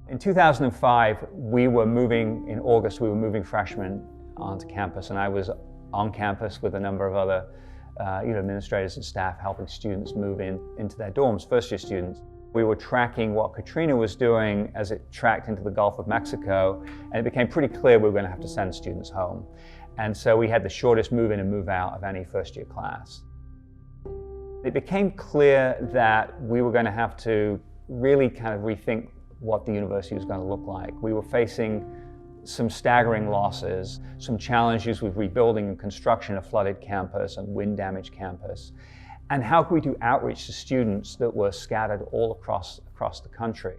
In 2005, in August, we were moving freshmen onto campus, and I was on campus with a number of other administrators and staff helping students move into their dorms, first-year students. We were tracking what Katrina was doing as it tracked into the Gulf of Mexico, and it became pretty clear we were going to have to send students home. And so we had the shortest move-in and move-out of any first-year class. It became clear that we were going to have to really kind of rethink what the university was going to look like. We were facing some staggering losses, some challenges with rebuilding and construction of flooded campus and wind-damaged campus. And how could we do outreach to students that were scattered all across the country?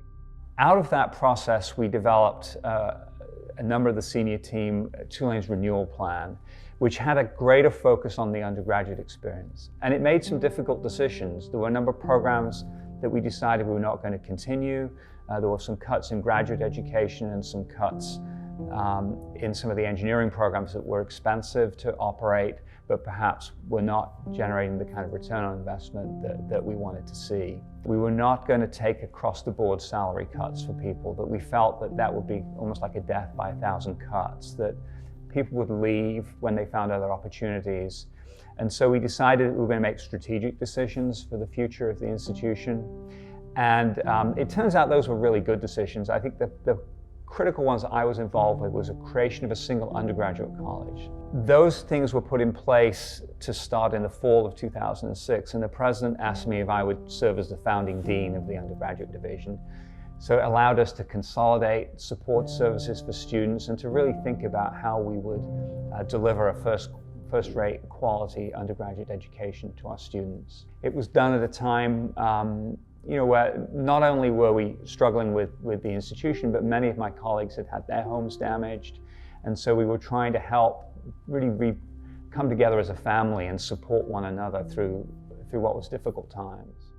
Out of that process, we developed a number of the senior team, Tulane's Renewal Plan, which had a greater focus on the undergraduate experience. And it made some difficult decisions. There were a number of programs that we decided we were not going to continue. There were some cuts in graduate education and some cuts in some of the engineering programs that were expensive to operate, but perhaps were not generating the kind of return on investment that we wanted to see. We were not going to take across-the-board salary cuts for people, that we felt that would be almost like a death by 1,000 cuts, that people would leave when they found other opportunities. And so we decided we were going to make strategic decisions for the future of the institution. And it turns out those were really good decisions. I think the critical ones I was involved with was the creation of a single undergraduate college. Those things were put in place to start in the fall of 2006, and the president asked me if I would serve as the founding dean of the undergraduate division. So it allowed us to consolidate support services for students and to really think about how we would deliver a first-rate quality undergraduate education to our students. It was done at a time where not only were we struggling with the institution, but many of my colleagues had had their homes damaged. And so we were trying to help really come together as a family and support one another through what was difficult times.